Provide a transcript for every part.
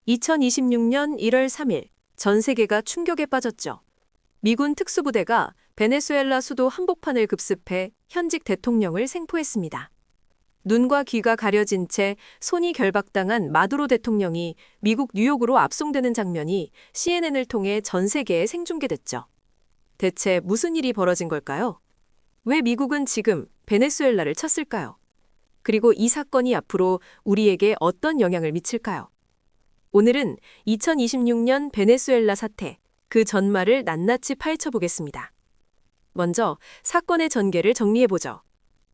2026년 1월 3일 전 세계가 충격에 빠졌죠. 미군 특수부대가 베네수엘라 수도 한복판을 급습해 현직 대통령을 생포했습니다. 눈과 귀가 가려진 채 손이 결박당한 마두로 대통령이 미국 뉴욕으로 압송되는 장면이 CNN을 통해 전 세계에 생중계됐죠. 대체 무슨 일이 벌어진 걸까요? 왜 미국은 지금 베네수엘라를 쳤을까요? 그리고 이 사건이 앞으로 우리에게 어떤 영향을 미칠까요? 오늘은 2026년 베네수엘라 사태, 그 전말을 낱낱이 파헤쳐보겠습니다. 먼저 사건의 전개를 정리해보죠.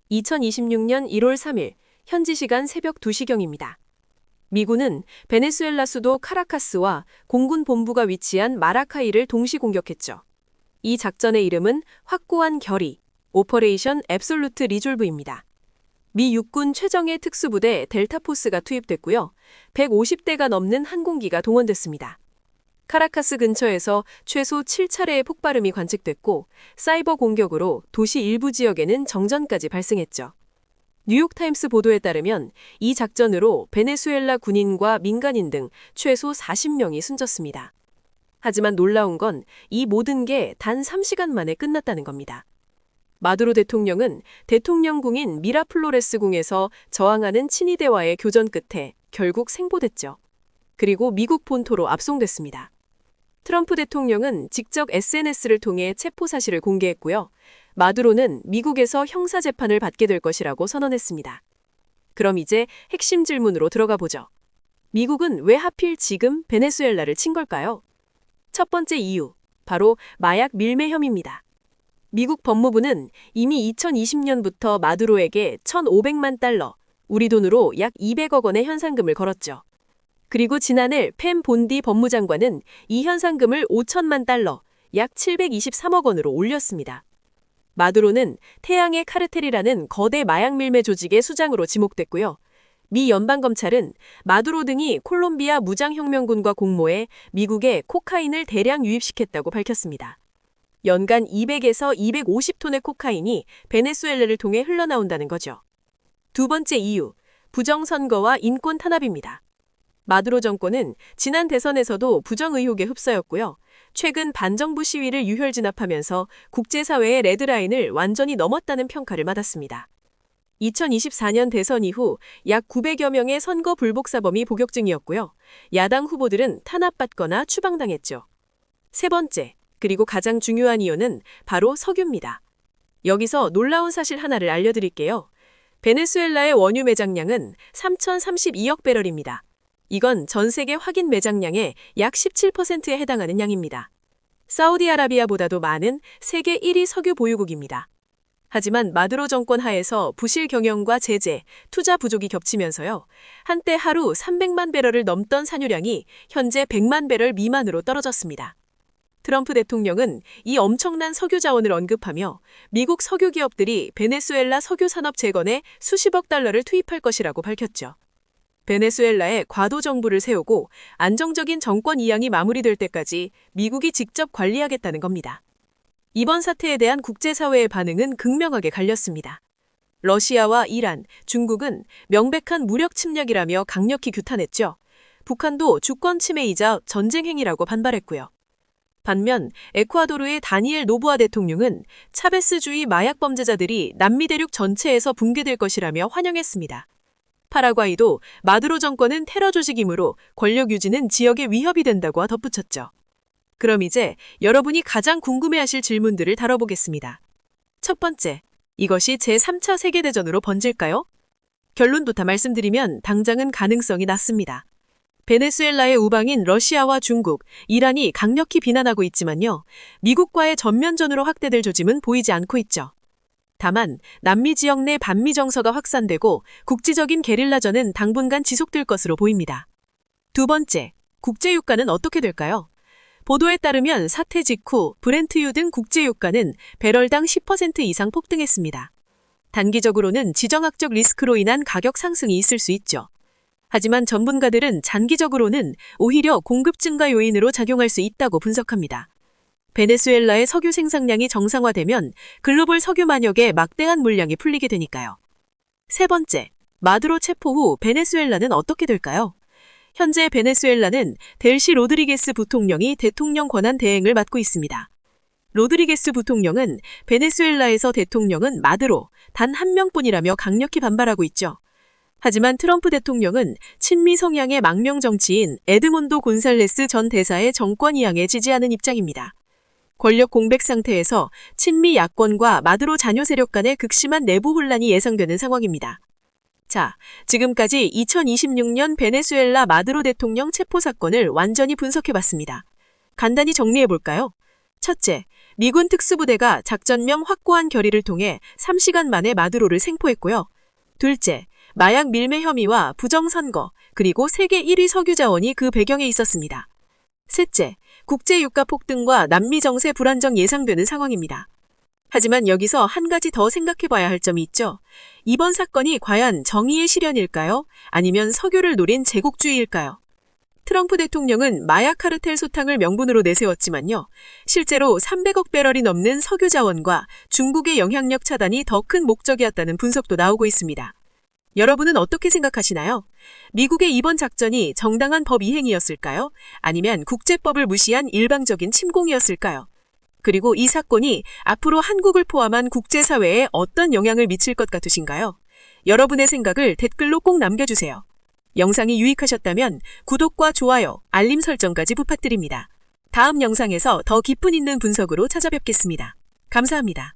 2026년 1월 3일 현지 시간 새벽 2시경입니다. 미군은 베네수엘라 수도 카라카스와 공군 본부가 위치한 마라카이를 동시 공격했죠. 이 작전의 이름은 확고한 결의, 오퍼레이션 앱솔루트 리졸브입니다. 미 육군 최정예 특수부대 델타포스가 투입됐고요. 150대가 넘는 항공기가 동원됐습니다. 카라카스 근처에서 최소 7차례의 폭발음이 관측됐고 사이버 공격으로 도시 일부 지역에는 정전까지 발생했죠. 뉴욕타임스 보도에 따르면 이 작전으로 베네수엘라 군인과 민간인 등 최소 40명이 숨졌습니다. 하지만 놀라운 건 이 모든 게 단 3시간 만에 끝났다는 겁니다. 마두로 대통령은 대통령궁인 미라플로레스 궁에서 저항하는 친위대와의 교전 끝에 결국 생포됐죠. 그리고 미국 본토로 압송됐습니다. 트럼프 대통령은 직접 SNS를 통해 체포 사실을 공개했고요. 마두로는 미국에서 형사재판을 받게 될 것이라고 선언했습니다. 그럼 이제 핵심 질문으로 들어가 보죠. 미국은 왜 하필 지금 베네수엘라를 친 걸까요? 첫 번째 이유, 바로 마약 밀매 혐의입니다. 미국 법무부는 이미 2020년부터 마두로에게 1,500만 달러, 우리 돈으로 약 200억 원의 현상금을 걸었죠. 그리고 지난해 펜 본디 법무장관은 이 현상금을 5천만 달러, 약 723억 원으로 올렸습니다. 마두로는 태양의 카르텔이라는 거대 마약 밀매 조직의 수장으로 지목됐고요. 미 연방검찰은 마두로 등이 콜롬비아 무장혁명군과 공모해 미국에 코카인을 대량 유입시켰다고 밝혔습니다. 연간 200에서 250톤의 코카인이 베네수엘라를 통해 흘러나온다는 거죠. 두 번째 이유, 부정선거와 인권 탄압입니다. 마두로 정권은 지난 대선에서도 부정 의혹에 휩싸였고요. 최근 반정부 시위를 유혈 진압하면서 국제사회의 레드라인을 완전히 넘었다는 평가를 받았습니다. 2024년 대선 이후 약 900여 명의 선거 불복 사범이 복역 중이었고요. 야당 후보들은 탄압받거나 추방당했죠. 세 번째, 그리고 가장 중요한 이유는 바로 석유입니다. 여기서 놀라운 사실 하나를 알려드릴게요. 베네수엘라의 원유 매장량은 3,032억 배럴입니다. 이건 전 세계 확인 매장량의 약 17%에 해당하는 양입니다. 사우디아라비아보다도 많은 세계 1위 석유 보유국입니다. 하지만 마두로 정권 하에서 부실 경영과 제재, 투자 부족이 겹치면서요. 한때 하루 300만 배럴을 넘던 산유량이 현재 100만 배럴 미만으로 떨어졌습니다. 트럼프 대통령은 이 엄청난 석유 자원을 언급하며 미국 석유 기업들이 베네수엘라 석유 산업 재건에 수십억 달러를 투입할 것이라고 밝혔죠. 베네수엘라에 과도 정부를 세우고 안정적인 정권 이양이 마무리될 때까지 미국이 직접 관리하겠다는 겁니다. 이번 사태에 대한 국제사회의 반응은 극명하게 갈렸습니다. 러시아와 이란, 중국은 명백한 무력 침략이라며 강력히 규탄했죠. 북한도 주권 침해이자 전쟁 행위라고 반발했고요. 반면 에쿠아도르의 다니엘 노보아 대통령은 차베스주의 마약 범죄자들이 남미 대륙 전체에서 붕괴될 것이라며 환영했습니다. 파라과이도 마두로 정권은 테러 조직이므로 권력 유지는 지역에 위협이 된다고 덧붙였죠. 그럼 이제 여러분이 가장 궁금해하실 질문들을 다뤄보겠습니다. 첫 번째, 이것이 제3차 세계대전으로 번질까요? 결론부터 말씀드리면 당장은 가능성이 낮습니다. 베네수엘라의 우방인 러시아와 중국, 이란이 강력히 비난하고 있지만요. 미국과의 전면전으로 확대될 조짐은 보이지 않고 있죠. 다만 남미 지역 내 반미 정서가 확산되고 국지적인 게릴라전은 당분간 지속될 것으로 보입니다. 두 번째, 국제유가는 어떻게 될까요? 보도에 따르면 사태 직후 브렌트유 등 국제유가는 배럴당 10% 이상 폭등했습니다. 단기적으로는 지정학적 리스크로 인한 가격 상승이 있을 수 있죠. 하지만 전문가들은 장기적으로는 오히려 공급 증가 요인으로 작용할 수 있다고 분석합니다. 베네수엘라의 석유 생산량이 정상화되면 글로벌 석유 만역에 막대한 물량이 풀리게 되니까요. 세 번째, 마두로 체포 후 베네수엘라는 어떻게 될까요? 현재 베네수엘라는 델시 로드리게스 부통령이 대통령 권한 대행을 맡고 있습니다. 로드리게스 부통령은 베네수엘라에서 대통령은 마두로 단 한 명뿐이라며 강력히 반발하고 있죠. 하지만 트럼프 대통령은 친미 성향의 망명 정치인 에드몬도 곤살레스 전 대사의 정권 이양에 지지하는 입장입니다. 권력 공백 상태에서 친미 야권과 마두로 잔여 세력 간의 극심한 내부 혼란이 예상되는 상황입니다. 자, 지금까지 2026년 베네수엘라 마두로 대통령 체포 사건을 완전히 분석해봤습니다. 간단히 정리해볼까요? 첫째, 미군 특수부대가 작전명 확고한 결의를 통해 3시간 만에 마두로를 생포했고요. 둘째, 마약 밀매 혐의와 부정선거, 그리고 세계 1위 석유자원이 그 배경에 있었습니다. 셋째, 국제유가 폭등과 남미 정세 불안정 예상되는 상황입니다. 하지만 여기서 한 가지 더 생각해봐야 할 점이 있죠. 이번 사건이 과연 정의의 실현일까요? 아니면 석유를 노린 제국주의일까요? 트럼프 대통령은 마약 카르텔 소탕을 명분으로 내세웠지만요. 실제로 300억 배럴이 넘는 석유 자원과 중국의 영향력 차단이 더 큰 목적이었다는 분석도 나오고 있습니다. 여러분은 어떻게 생각하시나요? 미국의 이번 작전이 정당한 법 이행이었을까요? 아니면 국제법을 무시한 일방적인 침공이었을까요? 그리고 이 사건이 앞으로 한국을 포함한 국제사회에 어떤 영향을 미칠 것 같으신가요? 여러분의 생각을 댓글로 꼭 남겨주세요. 영상이 유익하셨다면 구독과 좋아요, 알림 설정까지 부탁드립니다. 다음 영상에서 더 깊은 있는 분석으로 찾아뵙겠습니다. 감사합니다.